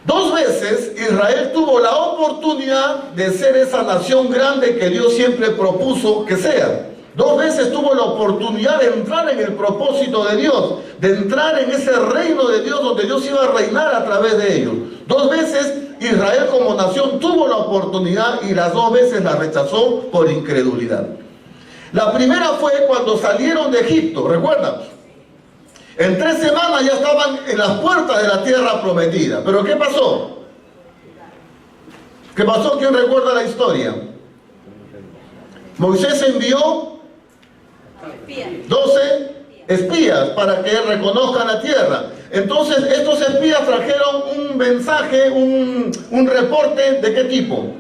2 veces Israel tuvo la oportunidad de ser esa nación grande que Dios siempre propuso que sea. 2 veces tuvo la oportunidad de entrar en el propósito de Dios, de entrar en ese reino de Dios donde Dios iba a reinar a través de ellos. 2 veces Israel como nación tuvo la oportunidad y las 2 veces la rechazó por incredulidad. La primera fue cuando salieron de Egipto, ¿recuerdan? En 3 semanas ya estaban en las puertas de la tierra prometida. ¿Pero qué pasó? ¿Qué pasó? ¿Quién recuerda la historia? Moisés envió 12 espías para que reconozcan la tierra. Entonces estos espías trajeron un mensaje, un reporte, ¿de qué tipo?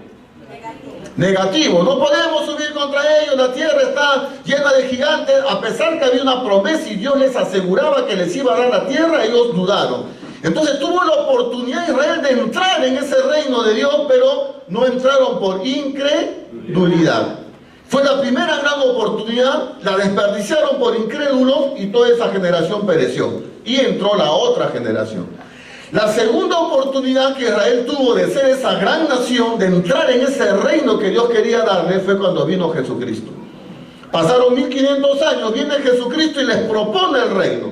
Negativo. No podemos subir contra ellos, la tierra está llena de gigantes. A pesar que había una promesa y Dios les aseguraba que les iba a dar la tierra, ellos dudaron. Entonces tuvo la oportunidad Israel de entrar en ese reino de Dios, pero no entraron por incredulidad. Fue la primera gran oportunidad, la desperdiciaron por incrédulos y toda esa generación pereció. Y entró la otra generación. La segunda oportunidad que Israel tuvo de ser esa gran nación, de entrar en ese reino que Dios quería darle, fue cuando vino Jesucristo. Pasaron 1500 años, viene Jesucristo y les propone el reino.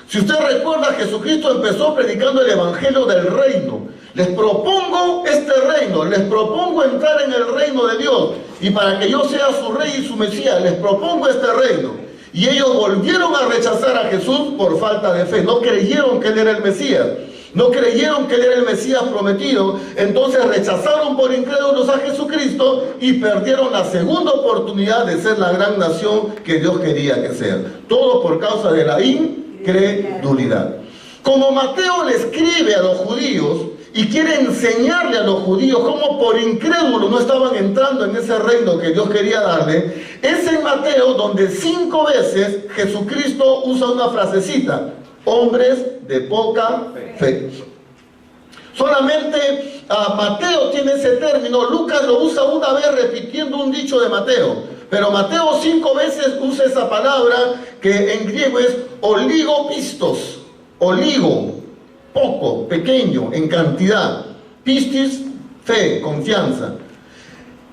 Si usted recuerda, Jesucristo empezó predicando el evangelio del reino. Les propongo este reino, les propongo entrar en el reino de Dios. Y para que yo sea su rey y su Mesías, les propongo este reino. Y ellos volvieron a rechazar a Jesús por falta de fe. No creyeron que Él era el Mesías. No creyeron que Él era el Mesías prometido. Entonces rechazaron por incrédulos a Jesucristo y perdieron la segunda oportunidad de ser la gran nación que Dios quería que sea. Todo por causa de la incredulidad. Como Mateo le escribe a los judíos y quiere enseñarle a los judíos cómo por incrédulos no estaban entrando en ese reino que Dios quería darle, es en Mateo donde 5 veces Jesucristo usa una frasecita: hombres de poca fe. Solamente Mateo tiene ese término. Lucas lo usa una vez repitiendo un dicho de Mateo, pero Mateo 5 veces usa esa palabra que en griego es oligopistos. Oligo, poco, pequeño, en cantidad. Pistis, fe, confianza.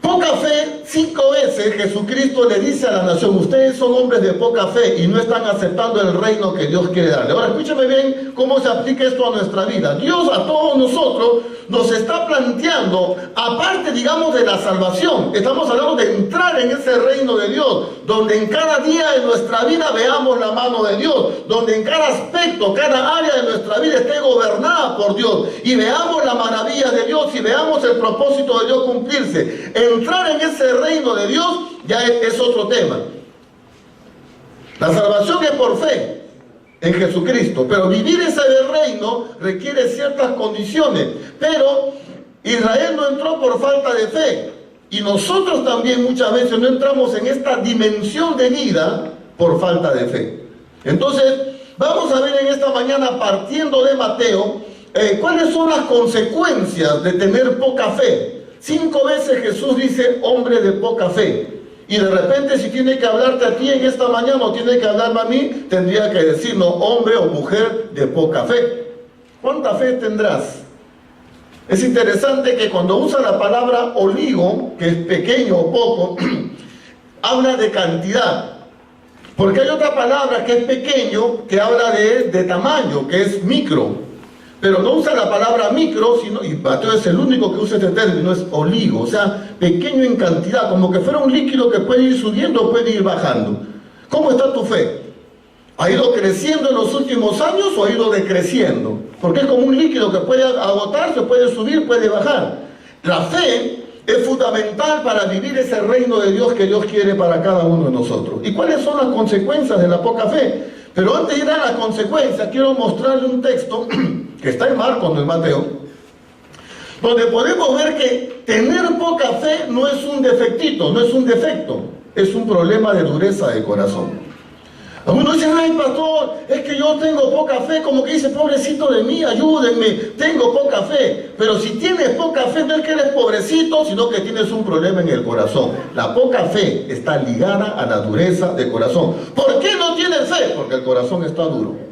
Poca fe, 5 veces Jesucristo le dice a la nación: ustedes son hombres de poca fe y no están aceptando el reino que Dios quiere darle. Ahora escúcheme bien cómo se aplica esto a nuestra vida. Dios a todos nosotros nos está planteando, aparte digamos de la salvación, estamos hablando de entrar en ese reino de Dios, donde en cada día de nuestra vida veamos la mano de Dios, donde en cada aspecto, cada área de nuestra vida esté gobernada por Dios y veamos las maravillas de Dios y veamos el propósito de Dios cumplirse. Entrar en ese reino de Dios ya es otro tema. La salvación es por fe en Jesucristo, pero vivir ese reino requiere ciertas condiciones. Pero Israel no entró por falta de fe, y nosotros también muchas veces no entramos en esta dimensión de vida por falta de fe. Entonces vamos a ver en esta mañana, partiendo de Mateo, cuáles son las consecuencias de tener poca fe. 5 veces Jesús dice hombre de poca fe. Y de repente, si tiene que hablarte a ti en esta mañana o tiene que hablarme a mí, tendría que decirnos hombre o mujer de poca fe. ¿Cuánta fe tendrás? Es interesante que cuando usa la palabra oligo, que es pequeño o poco, habla de cantidad. Porque hay otra palabra que es pequeño, que habla de tamaño, que es micro. Pero no usa la palabra micro, sino, y Mateo es el único que usa este término, es oligo, o sea, pequeño en cantidad, como que fuera un líquido que puede ir subiendo o puede ir bajando. ¿Cómo está tu fe? ¿Ha ido creciendo en los últimos años o ha ido decreciendo? Porque es como un líquido que puede agotarse, puede subir, puede bajar. La fe es fundamental para vivir ese reino de Dios que Dios quiere para cada uno de nosotros. ¿Y cuáles son las consecuencias de la poca fe? Pero antes de ir a las consecuencias, quiero mostrarle un texto que está en Marcos, no en Mateo, donde podemos ver que tener poca fe no es un defectito, no es un defecto, es un problema de dureza de corazón. Algunos dicen: ay pastor, es que yo tengo poca fe, como que dice, pobrecito de mí, ayúdenme, tengo poca fe. Pero si tienes poca fe, no es que eres pobrecito, sino que tienes un problema en el corazón. La poca fe está ligada a la dureza de corazón. ¿Por qué no tienes fe? Porque el corazón está duro.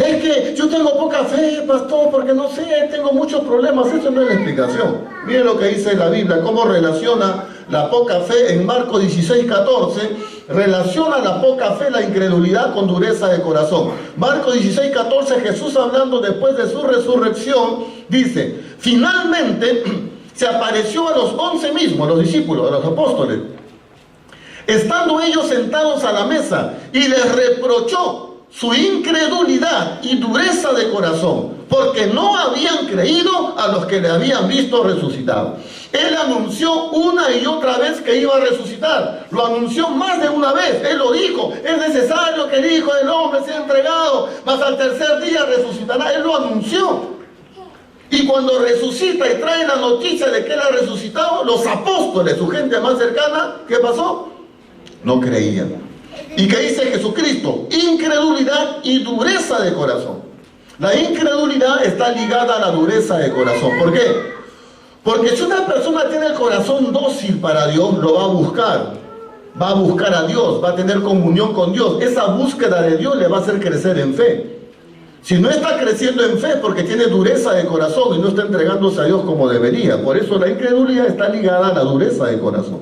Es que yo tengo poca fe, pastor, porque no sé, tengo muchos problemas. Eso no es la explicación. Miren lo que dice la Biblia, cómo relaciona la poca fe en Marcos 16:14. Relaciona la poca fe, la incredulidad, con dureza de corazón. Marcos 16:14, Jesús hablando después de su resurrección, dice: finalmente se apareció a los 11 mismos, a los discípulos, a los apóstoles, estando ellos sentados a la mesa, y les reprochó su incredulidad y dureza de corazón, porque no habían creído a los que le habían visto resucitado. Él anunció una y otra vez que iba a resucitar. Lo anunció más de una vez. Él lo dijo: es necesario que el Hijo del Hombre sea entregado, mas al tercer día resucitará. Él lo anunció. Y cuando resucita y trae la noticia de que él ha resucitado, los apóstoles, su gente más cercana, ¿qué pasó? No creían. ¿Y qué dice Jesucristo? Incredulidad y dureza de corazón. La incredulidad está ligada a la dureza de corazón. ¿Por qué? Porque si una persona tiene el corazón dócil para Dios, lo va a buscar. Va a buscar a Dios, va a tener comunión con Dios. Esa búsqueda de Dios le va a hacer crecer en fe. Si no está creciendo en fe, porque tiene dureza de corazón y no está entregándose a Dios como debería. Por eso la incredulidad está ligada a la dureza de corazón.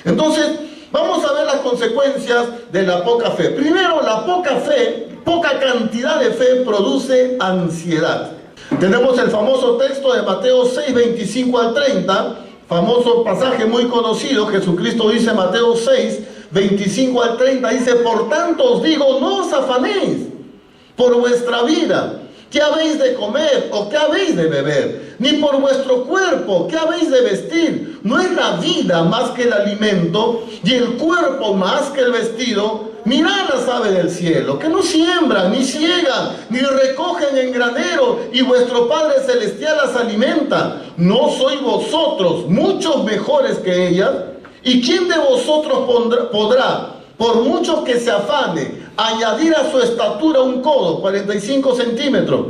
Entonces, vamos a ver las consecuencias de la poca fe. Primero, la poca fe, poca cantidad de fe, produce ansiedad. Tenemos el famoso texto de Mateo 6, 25 al 30, famoso pasaje muy conocido. Jesucristo dice, Mateo 6, 25 al 30, dice: por tanto os digo, no os afanéis por vuestra vida, ¿qué habéis de comer o qué habéis de beber? Ni por vuestro cuerpo, ¿qué habéis de vestir? ¿No es la vida más que el alimento y el cuerpo más que el vestido? Mirad las aves del cielo, que no siembran, ni ciegan, ni recogen en granero, y vuestro Padre Celestial las alimenta. ¿No sois vosotros muchos mejores que ellas? ¿Y quién de vosotros podrá, por mucho que se afane, añadir a su estatura un codo, 45 centímetros?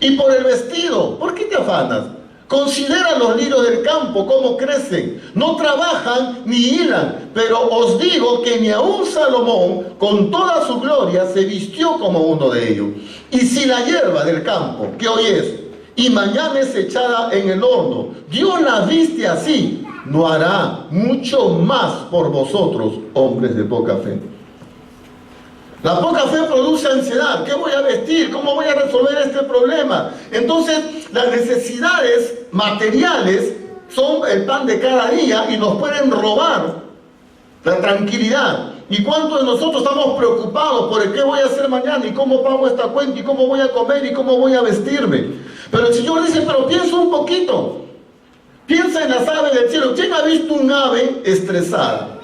Y por el vestido, ¿por qué te afanas? Considera los lirios del campo, cómo crecen. No trabajan ni hilan, pero os digo que ni aun Salomón, con toda su gloria, se vistió como uno de ellos. Y si la hierba del campo, que hoy es, y mañana es echada en el horno, Dios la viste así, ¿no hará mucho más por vosotros, hombres de poca fe? La poca fe produce ansiedad. ¿Qué voy a vestir? ¿Cómo voy a resolver este problema? Entonces, las necesidades materiales son el pan de cada día y nos pueden robar la tranquilidad. ¿Y cuántos de nosotros estamos preocupados por el qué voy a hacer mañana? ¿Y cómo pago esta cuenta? ¿Y cómo voy a comer? ¿Y cómo voy a vestirme? Pero el Señor dice: pero piensa un poquito. Piensa en las aves del cielo. ¿Quién ha visto un ave estresada?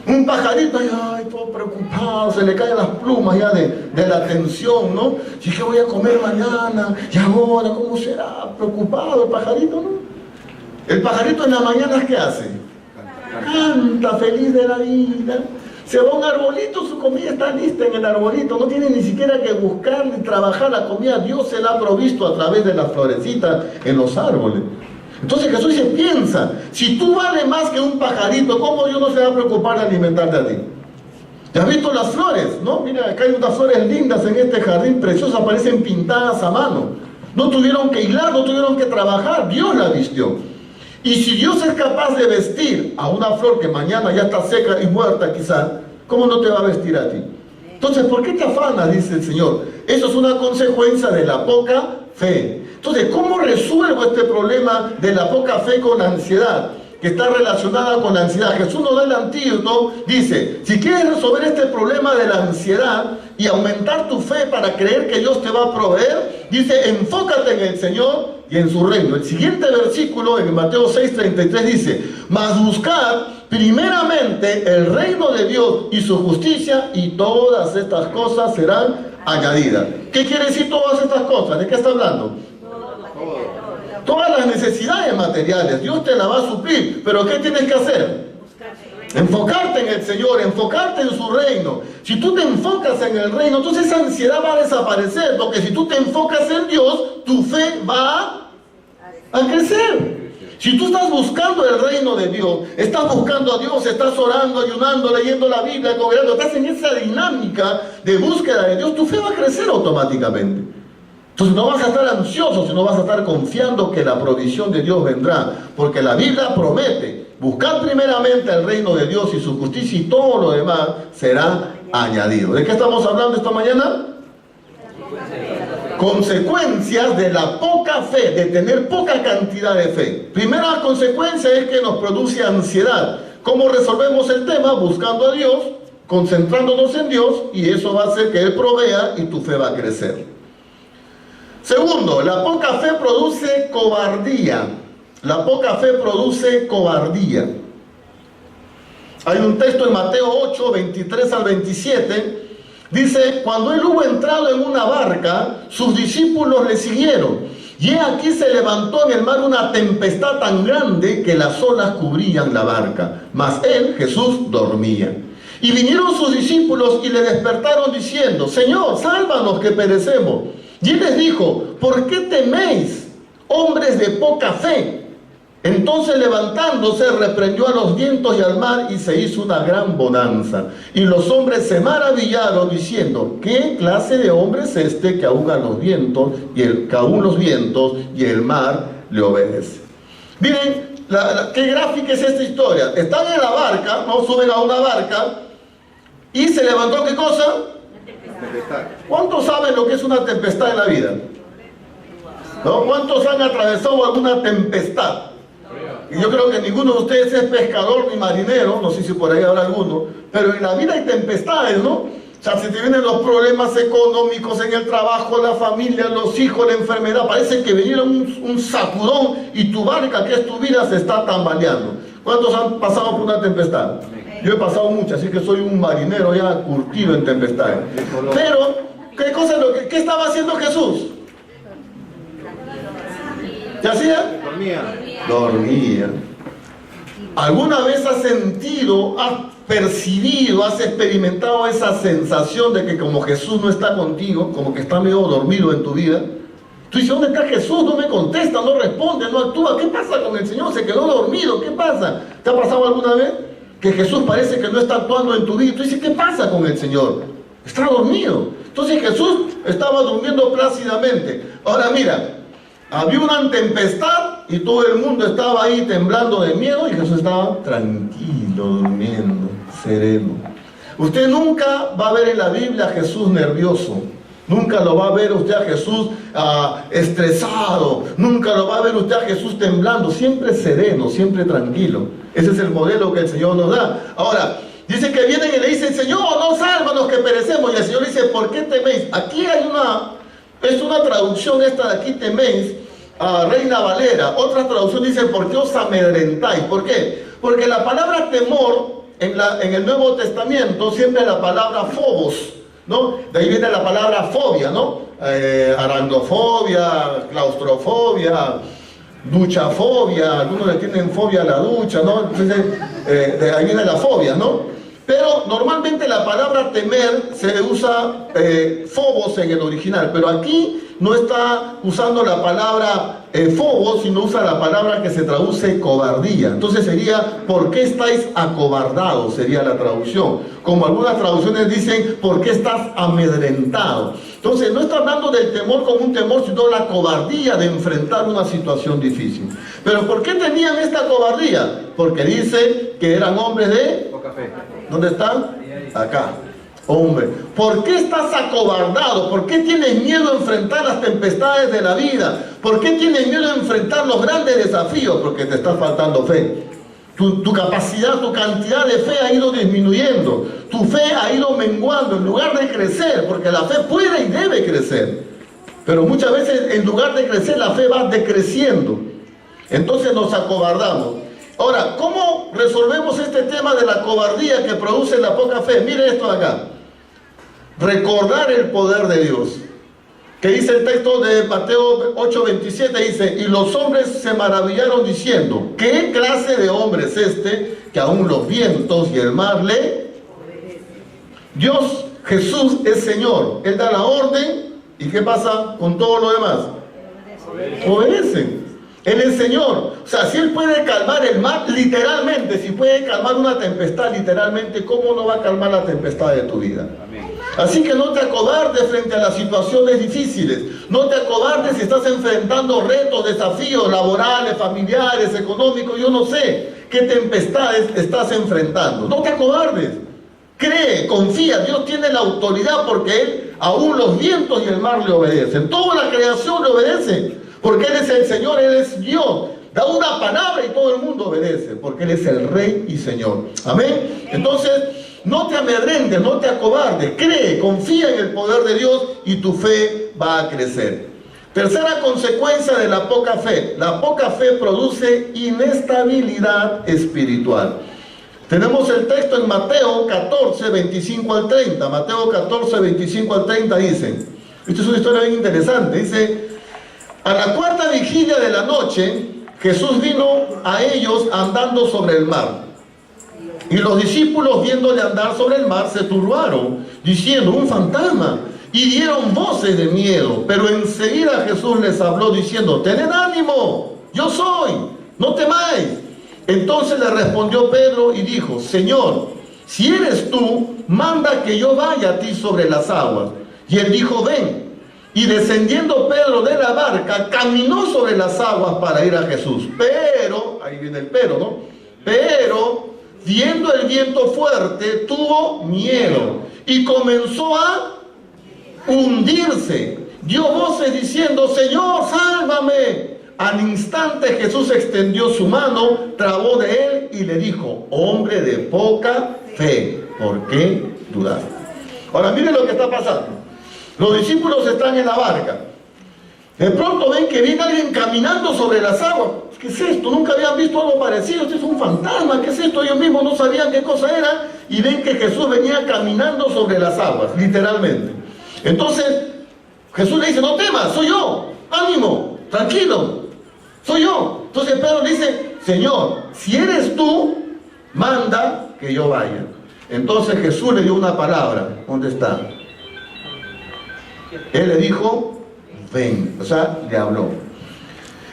Un pajarito, ay, todo preocupado, se le caen las plumas ya de la tensión, ¿no? ¿Y qué voy a comer mañana? ¿Y ahora cómo será? Preocupado el pajarito, ¿no? El pajarito en las mañanas, ¿qué hace? Canta feliz de la vida. Se va a un arbolito, su comida está lista en el arbolito. No tiene ni siquiera que buscar ni trabajar la comida. Dios se la ha provisto a través de las florecitas en los árboles. Entonces Jesús dice: piensa, si tú vales más que un pajarito, ¿cómo Dios no se va a preocupar de alimentarte a ti? ¿Te has visto las flores? ¿No? Mira, acá hay unas flores lindas en este jardín, preciosas, parecen pintadas a mano. No tuvieron que hilar, no tuvieron que trabajar, Dios la vistió. Y si Dios es capaz de vestir a una flor que mañana ya está seca y muerta quizás, ¿cómo no te va a vestir a ti? Entonces, ¿por qué te afanas?, dice el Señor. Eso es una consecuencia de la poca fe. Entonces, ¿cómo resuelvo este problema de la poca fe con la ansiedad, que está relacionada con la ansiedad? Jesús nos da el antídoto. Dice: si quieres resolver este problema de la ansiedad y aumentar tu fe para creer que Dios te va a proveer, dice: enfócate en el Señor y en su reino. El siguiente versículo, en Mateo 6:33, dice: mas buscad primeramente el reino de Dios y su justicia, y todas estas cosas serán añadidas. ¿Qué quiere decir todas estas cosas? ¿De qué está hablando? Todas las necesidades materiales, Dios te las va a suplir. ¿Pero qué tienes que hacer? Enfocarte en el Señor, enfocarte en su reino. Si tú te enfocas en el reino, entonces esa ansiedad va a desaparecer, porque si tú te enfocas en Dios, tu fe va a crecer. Si tú estás buscando el reino de Dios, estás buscando a Dios, estás orando, ayunando, leyendo la Biblia, congregando, estás en esa dinámica de búsqueda de Dios, tu fe va a crecer automáticamente. Entonces no vas a estar ansioso, sino vas a estar confiando que la provisión de Dios vendrá. Porque la Biblia promete, buscar primeramente el reino de Dios y su justicia y todo lo demás será añadido. ¿De qué estamos hablando esta mañana? Consecuencias de la poca fe, de tener poca cantidad de fe. Primera consecuencia es que nos produce ansiedad. ¿Cómo resolvemos el tema? Buscando a Dios, concentrándonos en Dios, y eso va a hacer que Él provea y tu fe va a crecer. Segundo, la poca fe produce cobardía. La poca fe produce cobardía. Hay un texto en Mateo 8, 23 al 27. Dice, cuando él hubo entrado en una barca, sus discípulos le siguieron. Y he aquí se levantó en el mar una tempestad tan grande que las olas cubrían la barca. Mas él, Jesús, dormía. Y vinieron sus discípulos y le despertaron diciendo, Señor, sálvanos que perecemos. Y él les dijo, ¿por qué teméis, hombres de poca fe? Entonces levantándose reprendió a los vientos y al mar y se hizo una gran bonanza. Y los hombres se maravillaron diciendo, ¿qué clase de hombre es este que aún los vientos y el mar le obedece? Miren, ¿qué gráfica es esta historia? Están en la barca, no suben a una barca y se levantó, ¿qué cosa? ¿Cuántos saben lo que es una tempestad en la vida? ¿No? ¿Cuántos han atravesado alguna tempestad? Y yo creo que ninguno de ustedes es pescador ni marinero, no sé si por ahí habrá alguno, pero en la vida hay tempestades, ¿no? O sea, si te vienen los problemas económicos en el trabajo, la familia, los hijos, la enfermedad, parece que vinieron un sacudón y tu barca, que es tu vida, se está tambaleando. ¿Cuántos han pasado por una tempestad? Yo he pasado muchas, así que soy un marinero ya curtido en tempestades. Pero, ¿qué estaba haciendo Jesús? ¿Qué hacía? Dormía. ¿Alguna vez has sentido, has percibido, has experimentado esa sensación de que como Jesús no está contigo, como que está medio dormido en tu vida? Tú dices, ¿dónde está Jesús? No me contesta, no responde, no actúa. ¿Qué pasa con el Señor? Se quedó dormido. ¿Qué pasa? ¿Te ha pasado alguna vez que Jesús parece que no está actuando en tu vida? Tú dices, ¿qué pasa con el Señor? Está dormido. Entonces Jesús estaba durmiendo plácidamente. Ahora mira, había una tempestad y todo el mundo estaba ahí temblando de miedo y Jesús estaba tranquilo, durmiendo, sereno. Usted nunca va a ver en la Biblia a Jesús nervioso. Nunca lo va a ver usted a Jesús estresado. Nunca lo va a ver usted a Jesús temblando. Siempre sereno, siempre tranquilo. Ese es el modelo que el Señor nos da. Ahora, dice que vienen y le dicen, Señor, no sálvanos que perecemos. Y el Señor dice, ¿por qué teméis? Aquí hay es una traducción esta de aquí, teméis, Reina Valera. Otra traducción dice, ¿por qué os amedrentáis? ¿Por qué? Porque la palabra temor en el Nuevo Testamento siempre es la palabra phobos, ¿no? De ahí viene la palabra fobia, ¿no? Aracnofobia, claustrofobia, duchafobia, algunos le tienen fobia a la ducha, ¿no? Entonces, de ahí viene la fobia, ¿no? Pero normalmente la palabra temer se usa phobos en el original, pero aquí no está usando la palabra phobos, sino usa la palabra que se traduce cobardía. Entonces sería, ¿por qué estáis acobardados? Sería la traducción. Como algunas traducciones dicen, ¿por qué estás amedrentado? Entonces no está hablando del temor como un temor, sino la cobardía de enfrentar una situación difícil. Pero ¿por qué tenían esta cobardía? Porque dice que eran hombres de poca fe. ¿Dónde están? Acá. Hombre, ¿por qué estás acobardado? ¿Por qué tienes miedo a enfrentar las tempestades de la vida? ¿Por qué tienes miedo a enfrentar los grandes desafíos? Porque te está faltando fe. Tu capacidad, tu cantidad de fe ha ido disminuyendo. Tu fe ha ido menguando en lugar de crecer, porque la fe puede y debe crecer. Pero muchas veces en lugar de crecer, la fe va decreciendo. Entonces nos acobardamos. Ahora, ¿cómo resolvemos este tema de la cobardía que produce la poca fe? Mire esto de acá. Recordar el poder de Dios. Que dice el texto de Mateo 8:27, dice, y los hombres se maravillaron diciendo, ¿qué clase de hombre es este que aún los vientos y el mar le? Dios, Jesús es Señor. Él da la orden y ¿qué pasa con todo lo demás? Obedecen. en el Señor. O sea, si Él puede calmar el mar, literalmente, si puede calmar una tempestad, literalmente, ¿cómo no va a calmar la tempestad de tu vida? Amén. Así que no te acobardes frente a las situaciones difíciles. No te acobardes si estás enfrentando retos, desafíos laborales, familiares, económicos, yo no sé qué tempestades estás enfrentando. No te acobardes. Cree, confía, Dios tiene la autoridad porque Él, aún los vientos y el mar le obedecen. Toda la creación le obedece, porque Él es el Señor, Él es Dios. Da una palabra y todo el mundo obedece, porque Él es el Rey y Señor. Amén. Entonces, no te amedrentes, no te acobardes. Cree, confía en el poder de Dios y tu fe va a crecer. Tercera consecuencia de la poca fe. La poca fe produce inestabilidad espiritual. Tenemos el texto en Mateo 14, 25 al 30. Mateo 14, 25 al 30 dice, esta es una historia bien interesante, dice, a la cuarta vigilia de la noche, Jesús vino a ellos andando sobre el mar. Y los discípulos, viéndole andar sobre el mar, se turbaron, diciendo, un fantasma, y dieron voces de miedo. Pero enseguida Jesús les habló diciendo, tened ánimo, yo soy, no temáis. Entonces le respondió Pedro y dijo, Señor, si eres tú, manda que yo vaya a ti sobre las aguas. Y él dijo, ven. Y descendiendo Pedro de la barca, caminó sobre las aguas para ir a Jesús. Pero, ahí viene el pero, ¿no? Pero, viendo el viento fuerte, tuvo miedo y comenzó a hundirse. Dio voces diciendo, Señor, sálvame. Al instante Jesús extendió su mano, trabó de él y le dijo, hombre de poca fe, ¿por qué dudaste? Ahora miren lo que está pasando. Los discípulos están en la barca. De pronto ven que viene alguien caminando sobre las aguas. ¿Qué es esto? Nunca habían visto algo parecido. Esto es un fantasma. ¿Qué es esto? Ellos mismos no sabían qué cosa era. Y ven que Jesús venía caminando sobre las aguas, literalmente. Entonces Jesús le dice, no temas, soy yo. Ánimo, tranquilo, soy yo. Entonces Pedro le dice, Señor, si eres tú, manda que yo vaya. Entonces Jesús le dio una palabra. ¿Dónde está? Él le dijo, ven. O sea, le habló.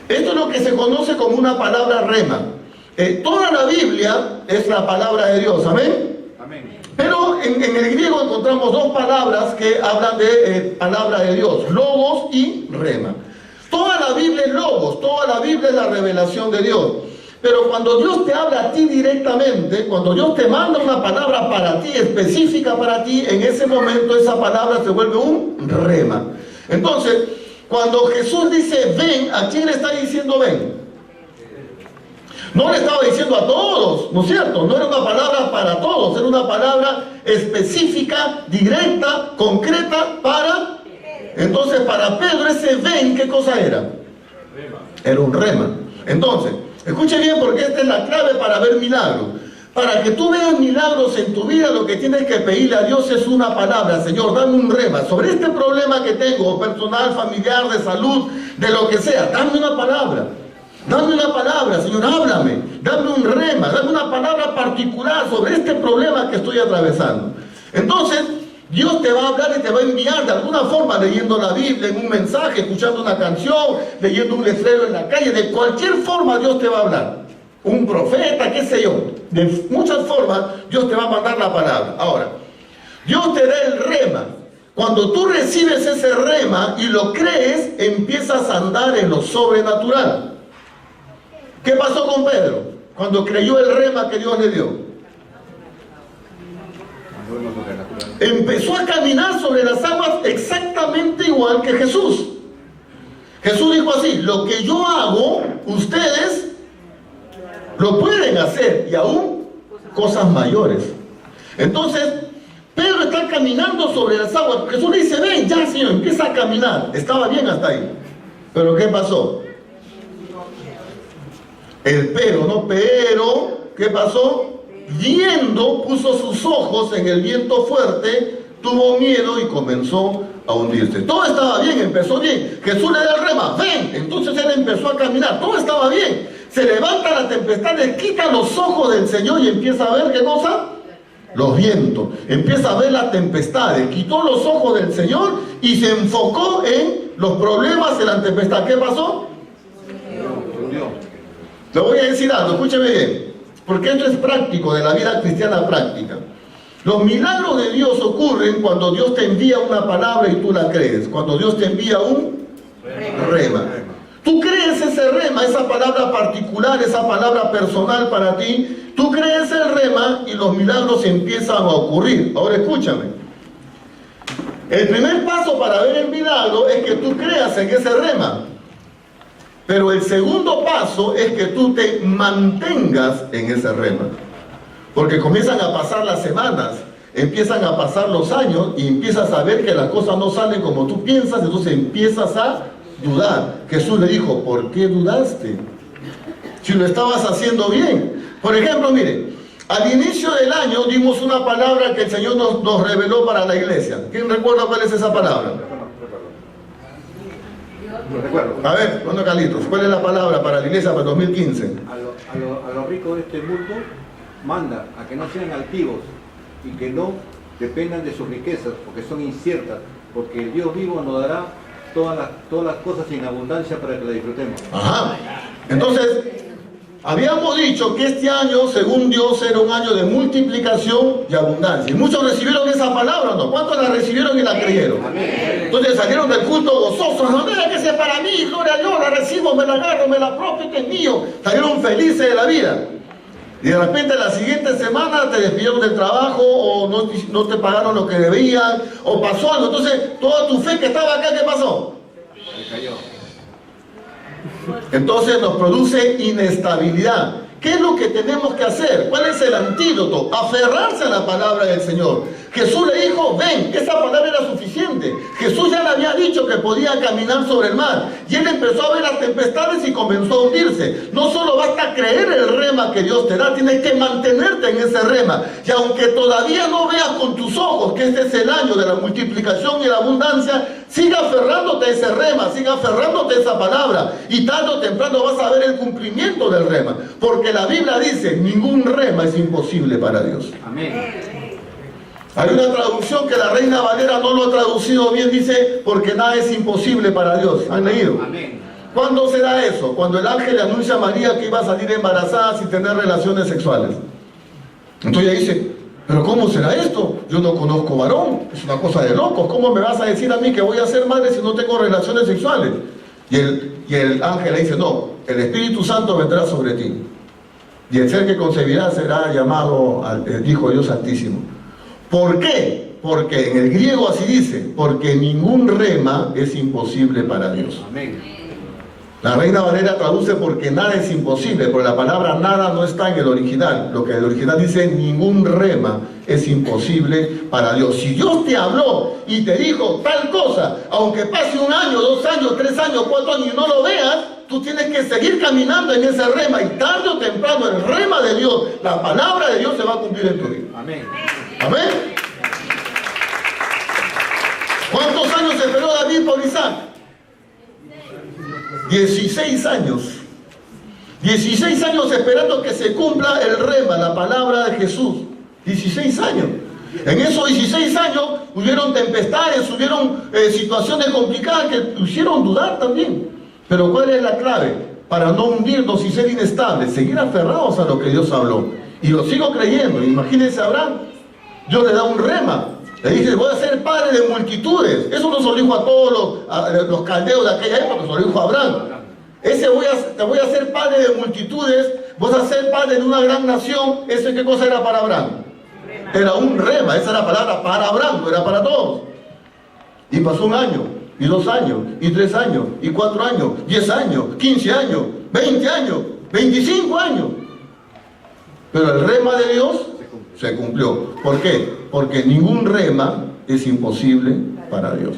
Esto es lo que se conoce como una palabra rema. Toda la Biblia es la palabra de Dios. Amén. Amén. Pero en el griego encontramos dos palabras que hablan de palabra de Dios. Logos y rema. Toda la Biblia es logos. Toda la Biblia es la revelación de Dios. Pero cuando Dios te habla a ti directamente, cuando Dios te manda una palabra para ti, específica para ti, en ese momento esa palabra se vuelve un rema. Entonces, cuando Jesús dice ven, ¿a quién le está diciendo ven? No le estaba diciendo a todos, ¿no es cierto? No era una palabra para todos, era una palabra específica, directa, concreta para... Entonces, para Pedro ese ven, ¿qué cosa era? Era un rema. Entonces, escuche bien porque esta es la clave para ver milagros. Para que tú veas milagros en tu vida, lo que tienes que pedirle a Dios es una palabra. Señor, dame un rema sobre este problema que tengo, personal, familiar, de salud, de lo que sea. Dame una palabra. Dame una palabra, Señor, háblame. Dame un rema, dame una palabra particular sobre este problema que estoy atravesando. Entonces, Dios te va a hablar y te va a enviar de alguna forma, leyendo la Biblia, en un mensaje, escuchando una canción, leyendo un letrero en la calle. De cualquier forma Dios te va a hablar. Un profeta, qué sé yo. De muchas formas Dios te va a mandar la palabra. Ahora, Dios te da el rema. Cuando tú recibes ese rema y lo crees, empiezas a andar en lo sobrenatural. ¿Qué pasó con Pedro cuando creyó el rema que Dios le dio? Empezó a caminar sobre las aguas exactamente igual que Jesús. Jesús dijo así, lo que yo hago, ustedes lo pueden hacer y aún cosas mayores. Entonces, Pedro está caminando sobre las aguas. Jesús le dice, ven ya, Señor, empieza a caminar. Estaba bien hasta ahí. Pero ¿qué pasó? El pero, ¿no? Pero, ¿qué pasó? Viendo, puso sus ojos en el viento fuerte, tuvo miedo y comenzó a hundirse. Todo estaba bien, empezó bien. Jesús le da el rema, ven. Entonces él empezó a caminar, todo estaba bien. Se levanta la tempestad, le quita los ojos del Señor y empieza a ver, ¿qué cosa? Los vientos. Empieza a ver la tempestad. Quitó los ojos del Señor y se enfocó en los problemas de la tempestad. ¿Qué pasó? Dios. Le voy a decir algo, escúcheme bien, porque esto es práctico, de la vida cristiana práctica. Los milagros de Dios ocurren cuando Dios te envía una palabra y tú la crees, cuando Dios te envía un rema. Tú crees ese rema, esa palabra particular, esa palabra personal para ti, tú crees el rema y los milagros empiezan a ocurrir. Ahora escúchame, el primer paso para ver el milagro es que tú creas en ese rema. Pero el segundo paso es que tú te mantengas en ese rema. Porque comienzan a pasar las semanas, empiezan a pasar los años y empiezas a ver que las cosas no salen como tú piensas, entonces empiezas a dudar. Jesús le dijo, ¿por qué dudaste? Si lo estabas haciendo bien. Por ejemplo, mire, al inicio del año dimos una palabra que el Señor nos reveló para la iglesia. ¿Quién recuerda cuál es esa palabra? No recuerdo. A ver, bueno, Carlitos, ¿cuál es la palabra para la iglesia para el 2015? A los ricos de este mundo manda a que no sean altivos y que no dependan de sus riquezas, porque son inciertas, porque el Dios vivo nos dará todas las cosas en abundancia para que las disfrutemos. Ajá. Entonces, habíamos dicho que este año, según Dios, era un año de multiplicación y abundancia. Y muchos recibieron esa palabra, ¿no? ¿Cuántos la recibieron y la creyeron? Amén. Entonces salieron del culto gozosos. No deja que sea para mí, gloria a Dios, la recibo, me la agarro, me la apropio, este es mío. Salieron felices de la vida. Y de repente la siguiente semana te despidieron del trabajo o no te pagaron lo que debían o pasó algo. Entonces toda tu fe que estaba acá, ¿qué pasó? Se cayó. Entonces nos produce inestabilidad. ¿Qué es lo que tenemos que hacer? ¿Cuál es el antídoto? Aferrarse a la palabra del Señor. Jesús le dijo, ven, esa palabra era suficiente. Jesús ya le había dicho que podía caminar sobre el mar. Y él empezó a ver las tempestades y comenzó a hundirse. No solo basta creer el rema que Dios te da, tienes que mantenerte en ese rema. Y aunque todavía no veas con tus ojos que este es el año de la multiplicación y la abundancia, siga aferrándote a ese rema, siga aferrándote a esa palabra. Y tarde o temprano vas a ver el cumplimiento del rema. Porque la Biblia dice, ningún rema es imposible para Dios. Amén. Hay una traducción que la Reina Valera no lo ha traducido bien, dice, porque nada es imposible para Dios. ¿Han leído? Amén. ¿Cuándo será eso? Cuando el ángel le anuncia a María que iba a salir embarazada sin tener relaciones sexuales. Entonces ella dice, ¿pero cómo será esto? Yo no conozco varón, es una cosa de locos. ¿Cómo me vas a decir a mí que voy a ser madre si no tengo relaciones sexuales? Y el ángel le dice, no, el Espíritu Santo vendrá sobre ti. Y el ser que concebirá será llamado el Hijo de Dios Altísimo. ¿Por qué? Porque en el griego así dice, porque ningún rema es imposible para Dios. Amén. La Reina Valera traduce porque nada es imposible, pero la palabra nada no está en el original. Lo que el original dice, ningún rema es imposible para Dios. Si Dios te habló y te dijo tal cosa, aunque pase 1 año, 2 años, 3 años, 4 años y no lo veas, tú tienes que seguir caminando en ese rema y tarde o temprano el rema de Dios, la palabra de Dios se va a cumplir en tu vida. Amén. Amén. ¿Cuántos años esperó David por Isaac? 16 años. 16 años esperando que se cumpla el rema, la palabra de Jesús. 16 años. En esos 16 años hubieron tempestades, hubieron situaciones complicadas que hicieron dudar también. Pero ¿cuál es la clave? Para no hundirnos y ser inestables, seguir aferrados a lo que Dios habló. Y lo sigo creyendo. Imagínense a Abraham. Dios le da un rema. Le dice, voy a ser padre de multitudes. Eso no se lo dijo a todos los caldeos de aquella época, se lo dijo a Abraham. Te voy a hacer padre de multitudes, vas a ser padre de una gran nación. ¿Eso qué cosa era para Abraham? Era un rema, esa era la palabra para Abraham, no era para todos. Y pasó 1 año, y 2 años, y 3 años, y 4 años, 10 años, 15 años, 20 años, 25 años. Pero el rema de Dios se cumplió. ¿Por qué? Porque ningún rema es imposible para Dios.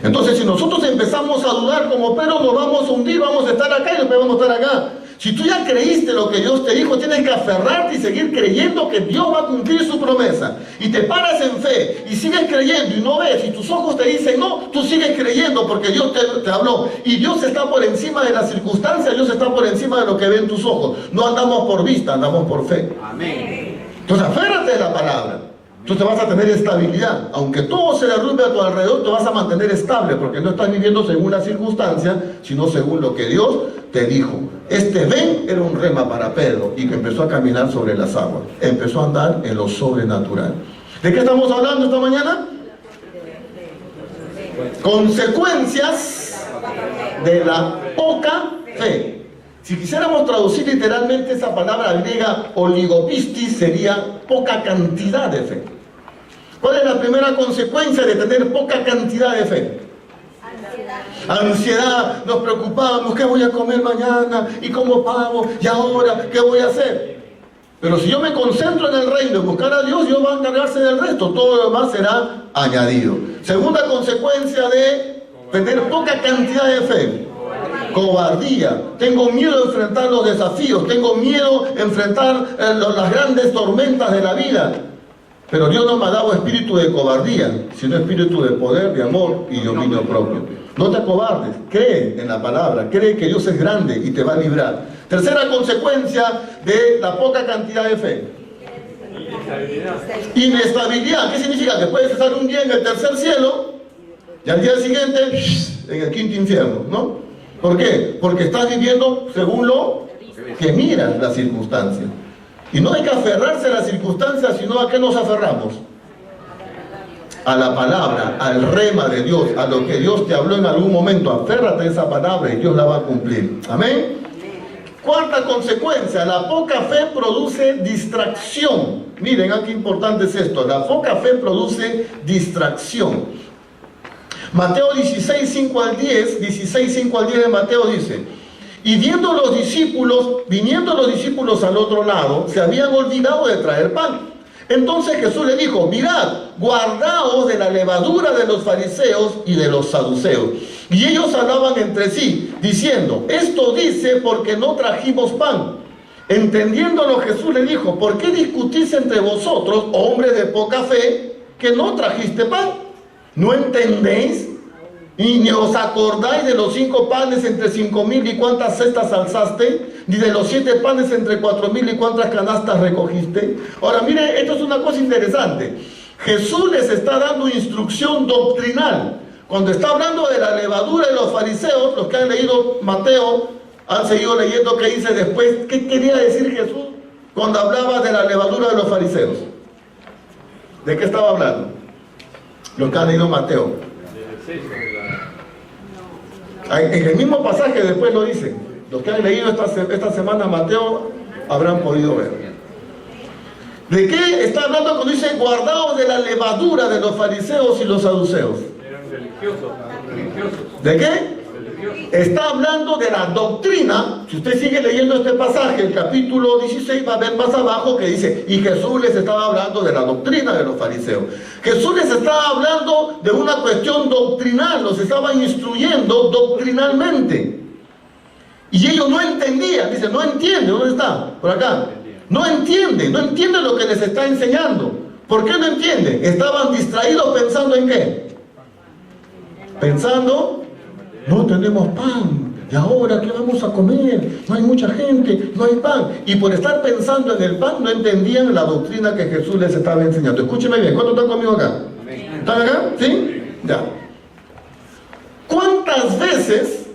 Entonces, si nosotros empezamos a dudar como Pedro, nos vamos a hundir, vamos a estar acá y después vamos a estar acá. Si tú ya creíste lo que Dios te dijo, tienes que aferrarte y seguir creyendo que Dios va a cumplir su promesa. Y te paras en fe y sigues creyendo y no ves, y tus ojos te dicen no, tú sigues creyendo porque Dios te habló. Y Dios está por encima de las circunstancias, Dios está por encima de lo que ven tus ojos. No andamos por vista, andamos por fe. Amén. Entonces aférrate de la palabra. Tú te vas a tener estabilidad. Aunque todo se derrumbe a tu alrededor, te vas a mantener estable, porque no estás viviendo según las circunstancias, sino según lo que Dios te dijo. Este ven era un rema para Pedro, y que empezó a caminar sobre las aguas. Empezó a andar en lo sobrenatural. ¿De qué estamos hablando esta mañana? Consecuencias de la poca fe. Si quisiéramos traducir literalmente esa palabra griega oligopistis, sería poca cantidad de fe. ¿Cuál es la primera consecuencia de tener poca cantidad de fe? Ansiedad. Nos preocupamos, ¿qué voy a comer mañana? ¿Y cómo pago? ¿Y ahora qué voy a hacer? Pero si yo me concentro en el reino, en buscar a Dios, Dios va a encargarse del resto. Todo lo demás será añadido. Segunda consecuencia de tener poca cantidad de fe: cobardía. Tengo miedo de enfrentar los desafíos, tengo miedo de enfrentar las grandes tormentas de la vida. Pero Dios no me ha dado espíritu de cobardía, sino espíritu de poder, de amor y dominio propio. No te acobardes, cree en la palabra, cree que Dios es grande y te va a librar. Tercera consecuencia de la poca cantidad de fe: inestabilidad. ¿Qué significa? Que puedes estar un día en el tercer cielo y al día siguiente en el quinto infierno, ¿no? ¿Por qué? Porque estás viviendo según lo que miras las circunstancias. Y no hay que aferrarse a las circunstancias, sino a qué nos aferramos. A la palabra, al rema de Dios, a lo que Dios te habló en algún momento. Aférrate a esa palabra y Dios la va a cumplir. Amén. Cuarta consecuencia: la poca fe produce distracción. Miren, qué importante es esto. La poca fe produce distracción. Mateo 16, 5 al 10, 16, 5 al 10 de Mateo dice: y viniendo los discípulos al otro lado, se habían olvidado de traer pan. Entonces Jesús le dijo: mirad, guardaos de la levadura de los fariseos y de los saduceos. Y ellos hablaban entre sí, diciendo: esto dice porque no trajimos pan. Entendiéndolo, Jesús le dijo: ¿por qué discutís entre vosotros, hombres de poca fe, que no trajiste pan? ¿No entendéis? ¿Y ni os acordáis de los 5 panes entre 5,000 y cuántas cestas alzaste? ¿Ni de los 7 panes entre 4,000 y cuántas canastas recogiste? Ahora mire, esto es una cosa interesante. Jesús les está dando instrucción doctrinal. Cuando está hablando de la levadura de los fariseos, los que han leído Mateo han seguido leyendo qué dice después. ¿Qué quería decir Jesús cuando hablaba de la levadura de los fariseos? ¿De qué estaba hablando? Los que han leído Mateo. En el mismo pasaje después lo dicen. Los que han leído esta semana Mateo habrán podido ver. ¿De qué está hablando cuando dice guardaos de la levadura de los fariseos y los saduceos? Eran religiosos. ¿De qué? Está hablando de la doctrina. Si usted sigue leyendo este pasaje, el capítulo 16, va a ver más abajo que dice: y Jesús les estaba hablando de la doctrina de los fariseos. Jesús les estaba hablando de una cuestión doctrinal, los estaba instruyendo doctrinalmente. Y ellos no entendían. Dice: no entiende. ¿Dónde está? Por acá. No entiende lo que les está enseñando. ¿Por qué no entienden? Estaban distraídos pensando en qué. Pensando: no tenemos pan, ¿y ahora qué vamos a comer? No hay mucha gente, no hay pan. Y por estar pensando en el pan, no entendían la doctrina que Jesús les estaba enseñando. Escúcheme bien, ¿cuántos están conmigo acá? ¿Están acá? ¿Sí? Ya. ¿Cuántas veces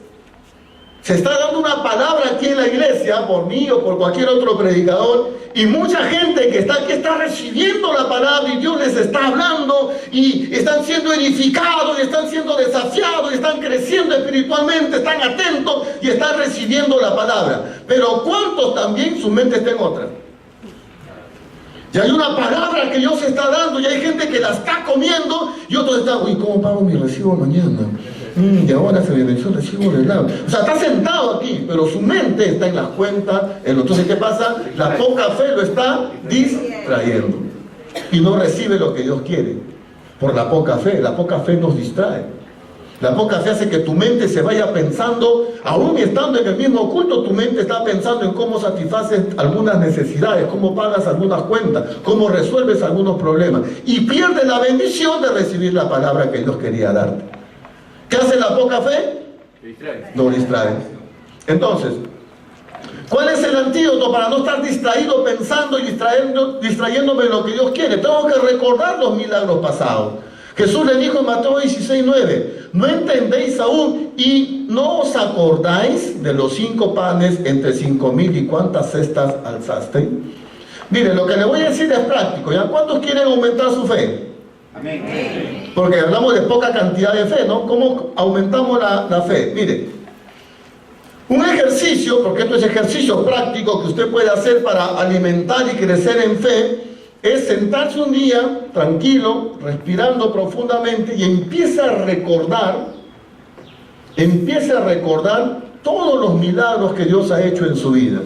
se está dando una palabra aquí en la iglesia, por mí o por cualquier otro predicador, y mucha gente que está aquí está recibiendo la palabra y Dios les está hablando y están siendo edificados y están siendo desafiados y están creciendo espiritualmente, están atentos y están recibiendo la palabra? Pero ¿cuántos también su mente está en otra? Y hay una palabra que Dios está dando y hay gente que la está comiendo y otros están: uy, ¿cómo pago mi recibo mañana? Y ahora se me venció el recibo del lado. O sea, está sentado aquí, pero su mente está en las cuentas. Entonces, ¿qué pasa? La poca fe lo está distrayendo y no recibe lo que Dios quiere por la poca fe. La poca fe nos distrae. La poca fe hace que tu mente se vaya pensando, aún estando en el mismo culto, tu mente está pensando en cómo satisfaces algunas necesidades, cómo pagas algunas cuentas, cómo resuelves algunos problemas, y pierdes la bendición de recibir la palabra que Dios quería darte. ¿Qué hace la poca fe? Lo distrae. Entonces, ¿Cuál es el antídoto para no estar distraído pensando y distrayéndome de lo que Dios quiere? Tengo que recordar los milagros pasados. Jesús le dijo en Mateo 16:9, ¿no entendéis aún y no os acordáis de los 5 panes entre 5.000 y cuántas cestas alzaste? Mire, lo que le voy a decir es práctico. ¿Ya cuántos quieren aumentar su fe? Amén. Porque hablamos de poca cantidad de fe, ¿no? ¿Cómo aumentamos la fe? Mire, un ejercicio, porque esto es ejercicio práctico que usted puede hacer para alimentar y crecer en fe, es sentarse un día tranquilo, respirando profundamente y empiece a recordar todos los milagros que Dios ha hecho en su vida.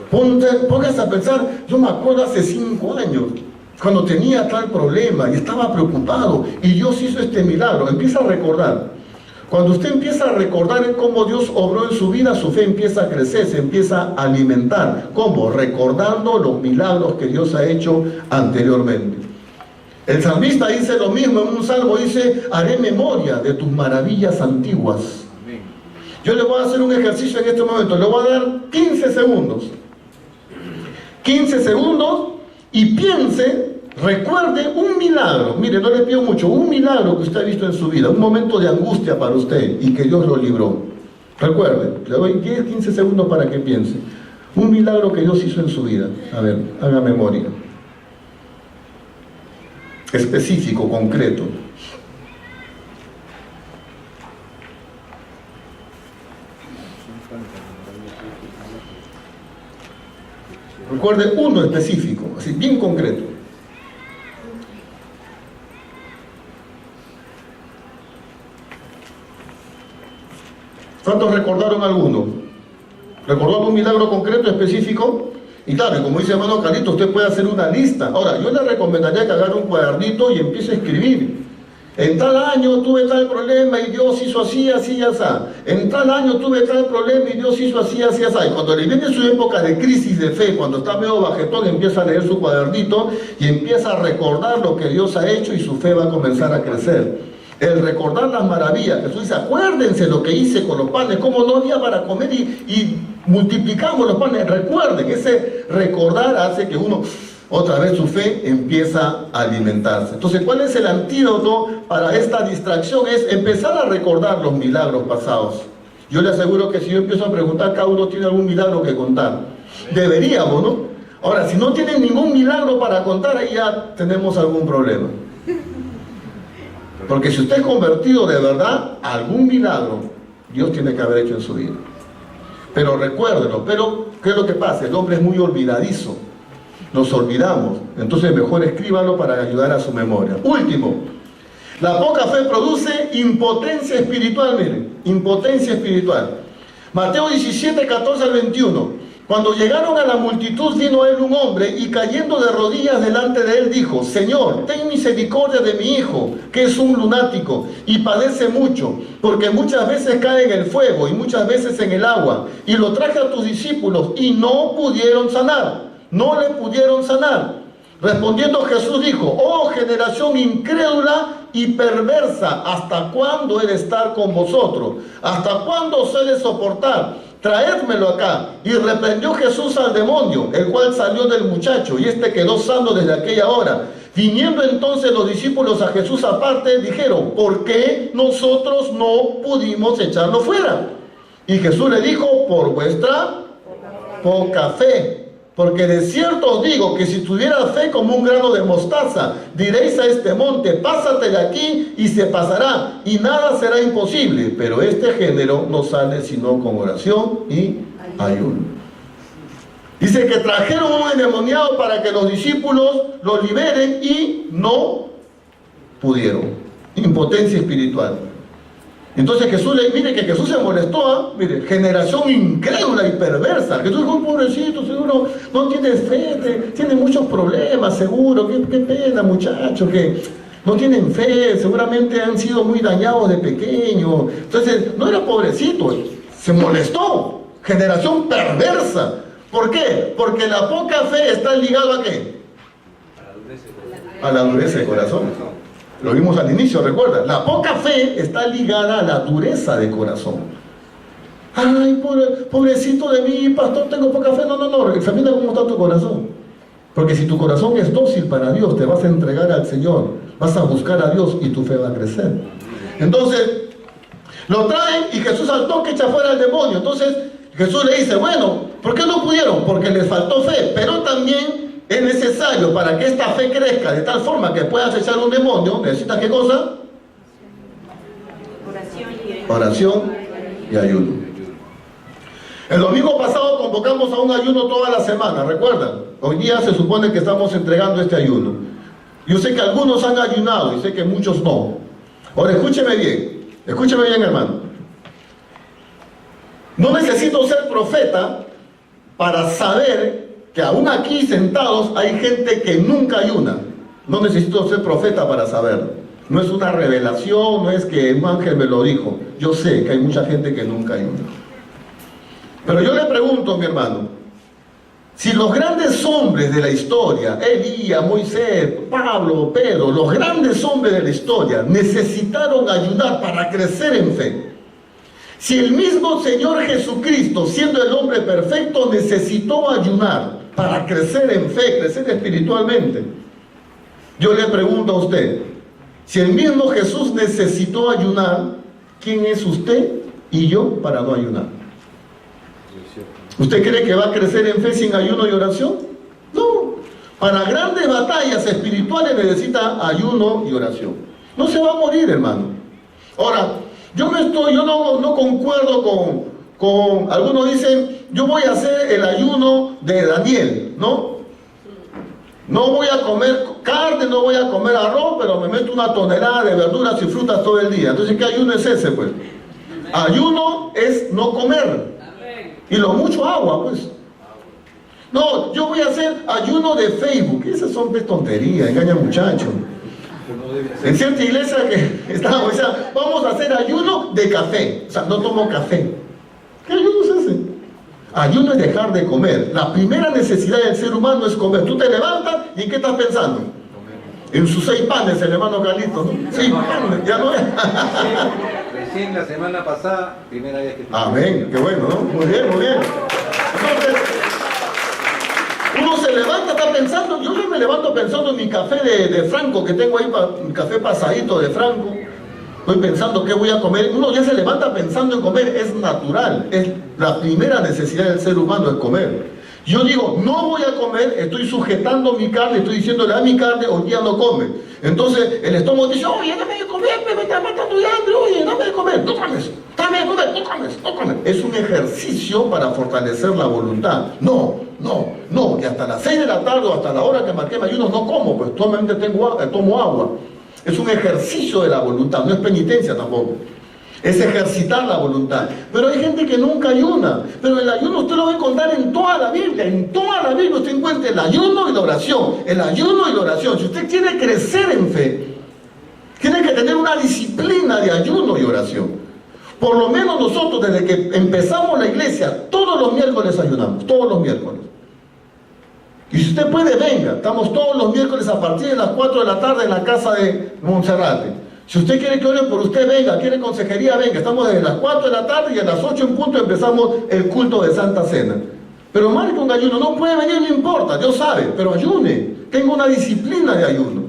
Póngase a pensar, yo me acuerdo hace 5 años, cuando tenía tal problema y estaba preocupado y Dios hizo este milagro. Empieza a recordar. Cuando usted empieza a recordar cómo Dios obró en su vida, su fe empieza a crecer, se empieza a alimentar. ¿Cómo? Recordando los milagros que Dios ha hecho anteriormente. El salmista dice lo mismo en un salmo, dice, haré memoria de tus maravillas antiguas. Yo le voy a hacer un ejercicio en este momento, le voy a dar 15 segundos. 15 segundos y piense, recuerde un milagro. Mire, no le pido mucho, un milagro que usted ha visto en su vida, un momento de angustia para usted y que Dios lo libró. Recuerde, le doy 10, 15 segundos para que piense. Un milagro que Dios hizo en su vida. A ver, haga memoria. Específico, concreto. Recuerde uno específico, así bien concreto. ¿Cuántos recordaron alguno? ¿Recordó algún milagro concreto, específico? Y claro, como dice hermano Carlito, usted puede hacer una lista. Ahora, yo le recomendaría que agarre un cuadernito y empiece a escribir. En tal año tuve tal problema y Dios hizo así, así, así. En tal año tuve tal problema y Dios hizo así, así, así. Y cuando le viene su época de crisis de fe, cuando está medio bajetón, empieza a leer su cuadernito y empieza a recordar lo que Dios ha hecho y su fe va a comenzar a crecer. El recordar las maravillas. Jesús dice, acuérdense lo que hice con los panes, cómo no había para comer y multiplicamos los panes. Recuerden, ese recordar hace que uno, otra vez su fe empieza a alimentarse. Entonces, ¿cuál es el antídoto para esta distracción? Es empezar a recordar los milagros pasados. Yo le aseguro que si yo empiezo a preguntar, cada uno tiene algún milagro que contar. Deberíamos, ¿no? Ahora, si no tienen ningún milagro para contar, ahí ya tenemos algún problema. Porque si usted es convertido de verdad, algún milagro Dios tiene que haber hecho en su vida. Pero recuérdelo. Pero, ¿qué es lo que pasa? El hombre es muy olvidadizo. Nos olvidamos. Entonces mejor escríbalo para ayudar a su memoria. Último, la poca fe produce impotencia espiritual. Miren, impotencia espiritual. Mateo 17, 14 al 21. Cuando llegaron a la multitud, vino a él un hombre y cayendo de rodillas delante de él dijo, Señor, ten misericordia de mi hijo, que es un lunático y padece mucho, porque muchas veces cae en el fuego y muchas veces en el agua. Y lo traje a tus discípulos y no pudieron sanar. No le pudieron sanar. Respondiendo Jesús dijo, oh generación incrédula y perversa, ¿hasta cuándo he de estar con vosotros? ¿Hasta cuándo os he de soportar? Traédmelo acá. Y reprendió Jesús al demonio, el cual salió del muchacho, y este quedó sano desde aquella hora. Viniendo entonces los discípulos a Jesús aparte, dijeron, ¿por qué nosotros no pudimos echarlo fuera? Y Jesús le dijo, por vuestra poca fe. Porque de cierto os digo que si tuviera fe como un grano de mostaza, diréis a este monte, pásate de aquí y se pasará, y nada será imposible. Pero este género no sale sino con oración y ayuno. Dice que trajeron un endemoniado para que los discípulos lo liberen y no pudieron. Impotencia espiritual. Entonces Jesús mire que Jesús se molestó, mire, generación incrédula y perversa. Jesús dijo, pobrecito, seguro no tiene fe, tiene muchos problemas, seguro, qué pena muchachos, que no tienen fe, seguramente han sido muy dañados de pequeño. Entonces, no era pobrecito, se molestó, generación perversa. ¿Por qué? Porque la poca fe está ligada ¿a qué? A la dureza de corazón. Lo vimos al inicio, recuerda, la poca fe está ligada a la dureza de corazón. Ay, pobrecito de mí, pastor, tengo poca fe. No, no, no. Examina cómo está tu corazón. Porque si tu corazón es dócil para Dios, te vas a entregar al Señor, vas a buscar a Dios y tu fe va a crecer. Entonces, lo traen y Jesús al toque echa fuera al demonio. Entonces, Jesús le dice, bueno, ¿por qué no pudieron? Porque les faltó fe. Pero también es necesario para que esta fe crezca de tal forma que puedas echar un demonio. ¿Necesitas qué cosa? Oración y ayuno. El domingo pasado convocamos a un ayuno toda la semana, ¿recuerdan? Hoy día se supone que estamos entregando este ayuno. Yo sé que algunos han ayunado y sé que muchos no. Ahora escúcheme bien, hermano. No necesito ser profeta para saber que aún aquí sentados hay gente que nunca ayuna. No necesito ser profeta para saberlo. No es una revelación, no es que un ángel me lo dijo. Yo sé que hay mucha gente que nunca ayuna. Pero yo le pregunto, mi hermano, si los grandes hombres de la historia, Elías, Moisés, Pablo, Pedro, los grandes hombres de la historia necesitaron ayunar para crecer en fe, si el mismo Señor Jesucristo, siendo el hombre perfecto, necesitó ayunar para crecer en fe, crecer espiritualmente, yo le pregunto a usted, si el mismo Jesús necesitó ayunar, ¿quién es usted y yo para no ayunar? ¿Usted cree que va a crecer en fe sin ayuno y oración? No. Para grandes batallas espirituales necesita ayuno y oración. No se va a morir, hermano. Ahora, yo no concuerdo con algunos dicen, yo voy a hacer el ayuno de Daniel, ¿no? No voy a comer carne, no voy a comer arroz, pero me meto una tonelada de verduras y frutas todo el día. Entonces, ¿qué ayuno es ese, pues? Ayuno es no comer. Y lo mucho agua, pues. No, yo voy a hacer ayuno de Facebook. Esas son de tonterías, engañan muchachos. En cierta iglesia que estamos, o sea, vamos a hacer ayuno de café. O sea, no tomo café. ¿Qué ayuno es ese? Ayuno es dejar de comer. La primera necesidad del ser humano es comer. Tú te levantas y ¿en qué estás pensando? En sus 6 panes, el hermano Carlito, ¿no? 6 panes, ya no es. Recién la semana pasada, primera vez que te... Amén, qué bueno, ¿no? Muy bien, muy bien. Entonces, uno se levanta, está pensando, yo me levanto pensando en mi café de Franco, que tengo ahí, mi café pasadito de Franco. Estoy pensando qué voy a comer. Uno ya se levanta pensando en comer, es natural. Es la primera necesidad del ser humano, es comer. Yo digo, no voy a comer, estoy sujetando mi carne, estoy diciéndole a mi carne, hoy día no come. Entonces el estómago dice, oye, dame de comer, me está matando de hambre, oye, dame de comer, no comes, dame de comer, no comes, no comes. Es un ejercicio para fortalecer la voluntad. No, y hasta las 6 de la tarde o hasta la hora que marqué mi ayuno no como, pues solamente tomo agua. Es un ejercicio de la voluntad, no es penitencia tampoco. Es ejercitar la voluntad. Pero hay gente que nunca ayuna. Pero el ayuno usted lo va a encontrar en toda la Biblia. En toda la Biblia usted encuentra el ayuno y la oración. El ayuno y la oración. Si usted quiere crecer en fe, tiene que tener una disciplina de ayuno y oración. Por lo menos nosotros desde que empezamos la iglesia, todos los miércoles ayunamos. Todos los miércoles. Y si usted puede, venga. Estamos todos los miércoles a partir de las 4 de la tarde en la casa de Monserrate. Si usted quiere que oren por usted, venga. Quiere consejería, venga. Estamos desde las 4 de la tarde y a las 8 en punto empezamos el culto de Santa Cena. Pero marque un ayuno. No puede venir, no importa. Dios sabe. Pero ayune. Tenga una disciplina de ayuno.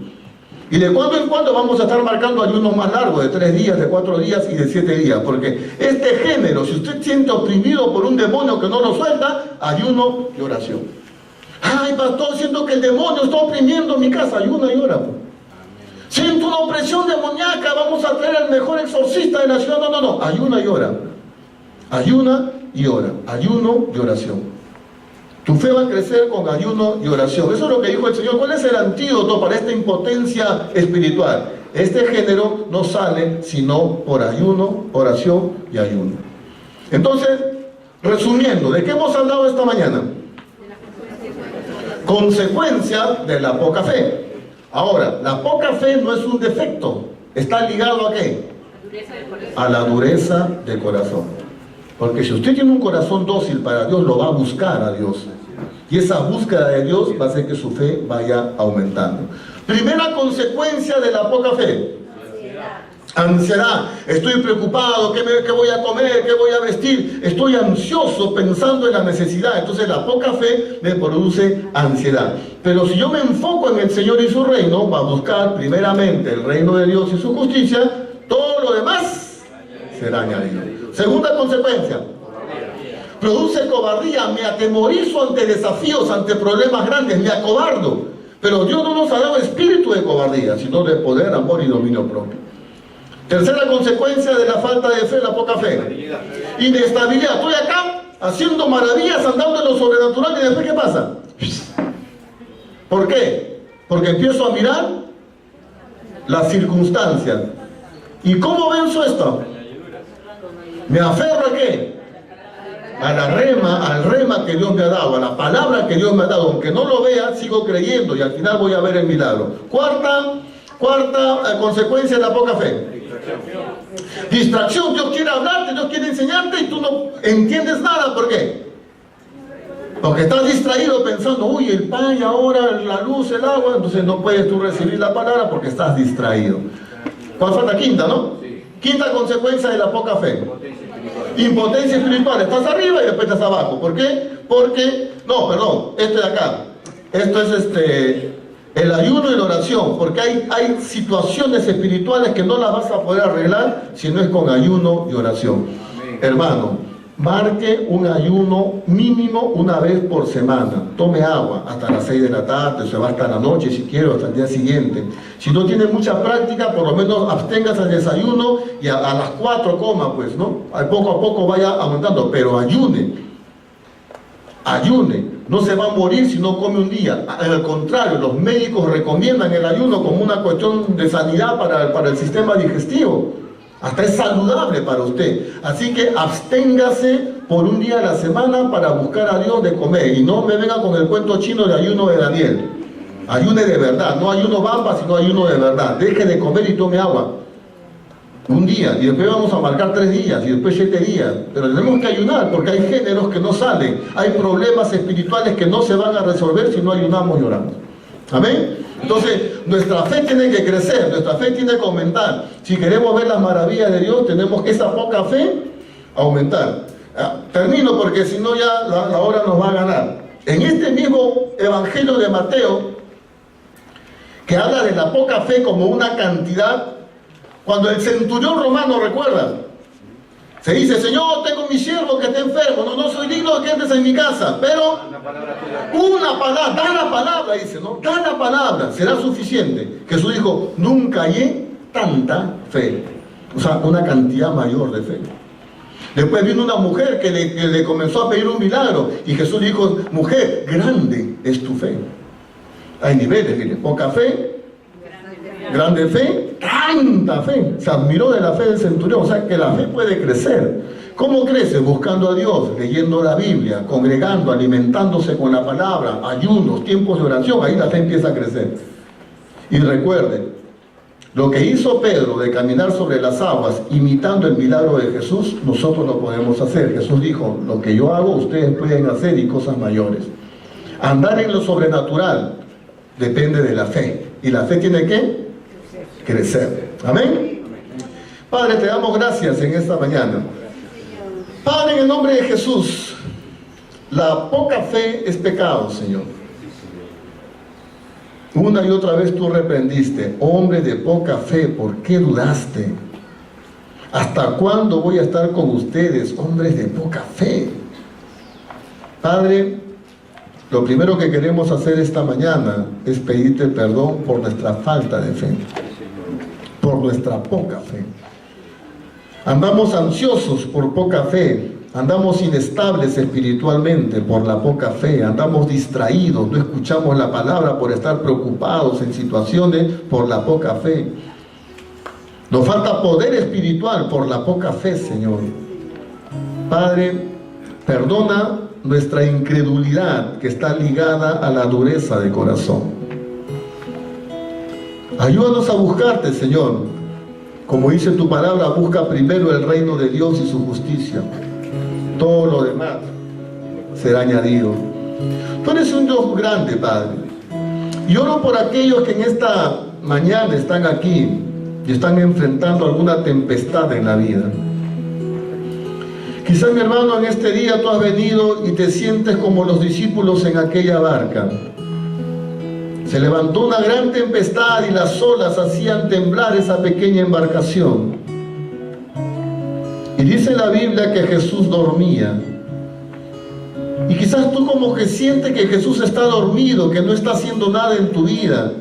Y de cuando en cuando vamos a estar marcando ayunos más largos, de 3 días, de 4 días y de 7 días. Porque este género, si usted siente oprimido por un demonio que no lo suelta, ayuno y oración. Ay, pastor, siento que el demonio está oprimiendo mi casa. Ayuna y ora, pues. Siento una opresión demoníaca, vamos a traer al mejor exorcista de la ciudad. No, ayuna y ora. Ayuna y ora. Ayuno y oración. Tu fe va a crecer con ayuno y oración. Eso es lo que dijo el Señor. ¿Cuál es el antídoto para esta impotencia espiritual? Este género no sale sino por ayuno, oración y ayuno. Entonces, resumiendo, ¿de qué hemos hablado esta mañana? Consecuencia de la poca fe. Ahora, la poca fe no es un defecto. ¿Está ligado a qué? A la dureza de corazón. Porque si usted tiene un corazón dócil para Dios, lo va a buscar a Dios. Y esa búsqueda de Dios va a hacer que su fe vaya aumentando. Primera consecuencia de la poca fe. Ansiedad, estoy preocupado, ¿qué voy a comer? ¿Qué voy a vestir? Estoy ansioso pensando en la necesidad. Entonces la poca fe me produce ansiedad. Pero si yo me enfoco en el Señor y su reino, va a buscar primeramente el reino de Dios y su justicia, todo lo demás será añadido. Segunda consecuencia, produce cobardía, me atemorizo ante desafíos, ante problemas grandes, me acobardo. Pero Dios no nos ha dado espíritu de cobardía, sino de poder, amor y dominio propio. Tercera consecuencia de la falta de fe, la poca fe. Inestabilidad. Estoy acá haciendo maravillas, andando en lo sobrenatural, y después ¿qué pasa? ¿Por qué? Porque empiezo a mirar las circunstancias. ¿Y cómo venzo esto? ¿Me aferro a qué? A la rema, al rema que Dios me ha dado, a la palabra que Dios me ha dado. Aunque no lo vea, sigo creyendo y al final voy a ver el milagro. Cuarta consecuencia de la poca fe. Distracción. Dios quiere hablarte, Dios quiere enseñarte y tú no entiendes nada. ¿Por qué? Porque estás distraído pensando, uy, el pan y ahora la luz, el agua. Entonces no puedes tú recibir la palabra porque estás distraído. ¿Cuál falta? Quinta, ¿no? Sí. Quinta consecuencia de la poca fe. Impotencia espiritual. Estás arriba y después estás abajo. ¿Por qué? Porque, no, perdón, esto de acá. Esto es el ayuno y la oración, porque hay situaciones espirituales que no las vas a poder arreglar si no es con ayuno y oración. Amén. Hermano, marque un ayuno mínimo una vez por semana. Tome agua hasta las 6 de la tarde, se va hasta la noche si quiere, hasta el día siguiente. Si no tiene mucha práctica, por lo menos absténgase al desayuno y a las 4 coma, pues, ¿no? Poco a poco vaya aumentando, pero ayune. Ayune. No se va a morir si no come un día. Al contrario, los médicos recomiendan el ayuno como una cuestión de sanidad para el sistema digestivo. Hasta es saludable para usted. Así que absténgase por un día a la semana para buscar a Dios de comer. Y no me venga con el cuento chino de ayuno de Daniel. Ayune de verdad. No ayuno bamba, sino ayuno de verdad. Deje de comer y tome agua. Un día, y después vamos a marcar 3 días, y después 7 días. Pero tenemos que ayunar, porque hay géneros que no salen. Hay problemas espirituales que no se van a resolver si no ayunamos y oramos. ¿Amén? Entonces, nuestra fe tiene que crecer, nuestra fe tiene que aumentar. Si queremos ver las maravillas de Dios, tenemos que esa poca fe aumentar. Termino, porque si no ya la hora nos va a ganar. En este mismo Evangelio de Mateo, que habla de la poca fe como una cantidad. Cuando el centurión romano, recuerda, se dice, Señor, tengo mi siervo que está enfermo, no soy digno de que entres en mi casa, pero una palabra, da la palabra, dice, ¿no? Da la palabra, será suficiente. Jesús dijo, nunca hallé tanta fe, o sea, una cantidad mayor de fe. Después vino una mujer que le comenzó a pedir un milagro, y Jesús dijo, mujer, grande es tu fe. Hay niveles, mire, poca fe, grande fe, tanta fe. Se admiró de la fe del centurión. O sea que la fe puede crecer. ¿Cómo crece? Buscando a Dios, leyendo la Biblia, congregando, alimentándose con la palabra, ayunos, tiempos de oración. Ahí la fe empieza a crecer. Y recuerden, lo que hizo Pedro de caminar sobre las aguas imitando el milagro de Jesús, nosotros lo podemos hacer. Jesús dijo, lo que yo hago ustedes pueden hacer y cosas mayores. Andar en lo sobrenatural depende de la fe. Y la fe tiene que crecer. Amén. Padre, te damos gracias en esta mañana. Padre, en el nombre de Jesús, la poca fe es pecado, Señor. Una y otra vez tú reprendiste, hombre de poca fe, ¿por qué dudaste? ¿Hasta cuándo voy a estar con ustedes, hombres de poca fe? Padre, lo primero que queremos hacer esta mañana es pedirte perdón por nuestra falta de fe, por nuestra poca fe. Andamos ansiosos por poca fe, andamos inestables espiritualmente por la poca fe, andamos distraídos, no escuchamos la palabra por estar preocupados en situaciones por la poca fe. Nos falta poder espiritual por la poca fe, Señor. Padre, perdona nuestra incredulidad que está ligada a la dureza de corazón. Ayúdanos a buscarte, Señor. Como dice tu palabra, busca primero el reino de Dios y su justicia. Todo lo demás será añadido. Tú eres un Dios grande, Padre. Y oro por aquellos que en esta mañana están aquí y están enfrentando alguna tempestad en la vida. Quizás, mi hermano, en este día tú has venido y te sientes como los discípulos en aquella barca. Se levantó una gran tempestad y las olas hacían temblar esa pequeña embarcación. Y dice la Biblia que Jesús dormía. Y quizás tú como que sientes que Jesús está dormido, que no está haciendo nada en tu vida.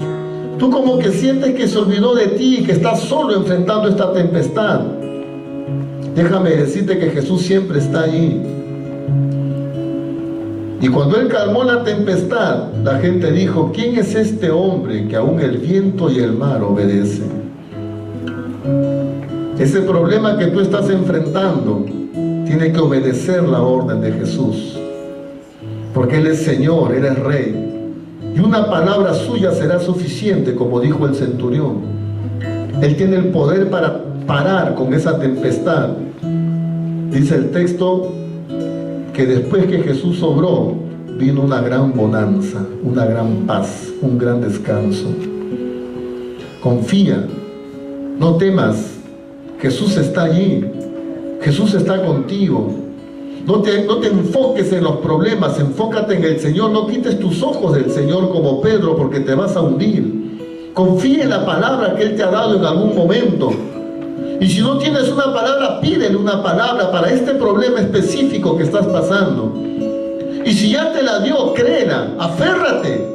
Tú como que sientes que se olvidó de ti, que estás solo enfrentando esta tempestad. Déjame decirte que Jesús siempre está allí. Y cuando Él calmó la tempestad, la gente dijo: ¿quién es este hombre que aún el viento y el mar obedecen? Ese problema que tú estás enfrentando tiene que obedecer la orden de Jesús, porque Él es Señor, Él es Rey, y una palabra suya será suficiente, como dijo el centurión. Él tiene el poder para parar con esa tempestad. Dice el texto que después que Jesús obró, vino una gran bonanza, una gran paz, un gran descanso. Confía, no temas, Jesús está allí, Jesús está contigo. No te enfoques en los problemas, enfócate en el Señor. No quites tus ojos del Señor como Pedro, porque te vas a hundir. Confía en la palabra que Él te ha dado en algún momento. Y si no tienes una palabra, pídele una palabra para este problema específico que estás pasando. Y si ya te la dio, créela, aférrate.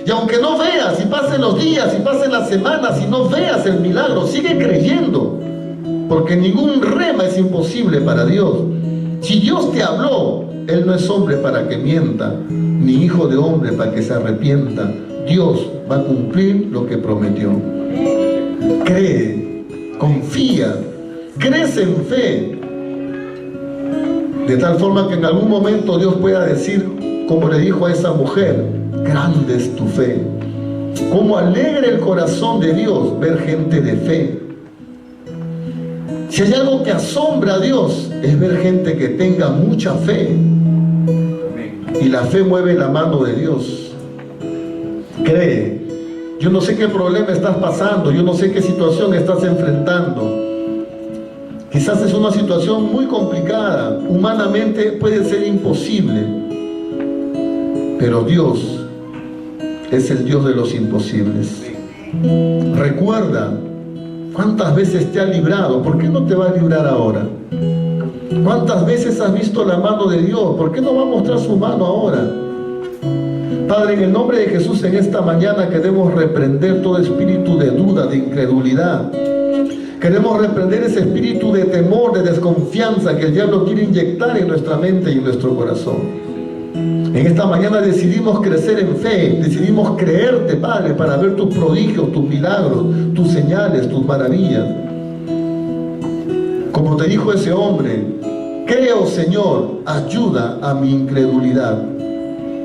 Y aunque no veas, y pasen los días, y pasen las semanas, y no veas el milagro, sigue creyendo. Porque ningún rema es imposible para Dios. Si Dios te habló, Él no es hombre para que mienta, ni hijo de hombre para que se arrepienta. Dios va a cumplir lo que prometió. Cree, confía, crece en fe, de tal forma que en algún momento Dios pueda decir, como le dijo a esa mujer: grande es tu fe. Cómo alegra el corazón de Dios ver gente de fe. Si hay algo que asombra a Dios, es ver gente que tenga mucha fe. Y la fe mueve la mano de Dios. Cree. Yo no sé qué problema estás pasando, yo no sé qué situación estás enfrentando. Quizás es una situación muy complicada, humanamente puede ser imposible, pero Dios es el Dios de los imposibles. Recuerda cuántas veces te ha librado, ¿por qué no te va a librar ahora? ¿Cuántas veces has visto la mano de Dios? ¿Por qué no va a mostrar su mano ahora? Padre, en el nombre de Jesús, en esta mañana queremos reprender todo espíritu de duda, de incredulidad. Queremos reprender ese espíritu de temor, de desconfianza que el diablo quiere inyectar en nuestra mente y en nuestro corazón. En esta mañana decidimos crecer en fe, decidimos creerte, Padre, para ver tus prodigios, tus milagros, tus señales, tus maravillas. Como te dijo ese hombre: creo, Señor, ayuda a mi incredulidad.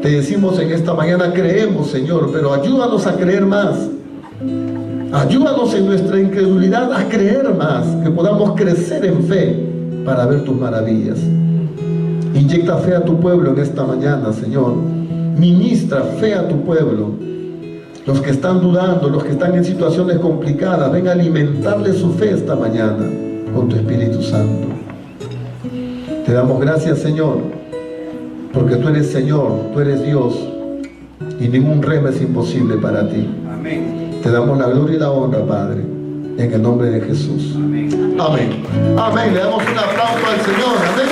Te decimos en esta mañana: creemos, Señor, pero ayúdanos a creer más. Ayúdanos en nuestra incredulidad a creer más, que podamos crecer en fe para ver tus maravillas. Inyecta fe a tu pueblo en esta mañana, Señor. Ministra fe a tu pueblo. Los que están dudando, los que están en situaciones complicadas, ven a alimentarle su fe esta mañana con tu Espíritu Santo. Te damos gracias, Señor, porque tú eres Señor, tú eres Dios, y ningún rema es imposible para ti. Amén. Te damos la gloria y la honra, Padre, en el nombre de Jesús. Amén. Amén. Amén. Le damos un aplauso al Señor. Amén.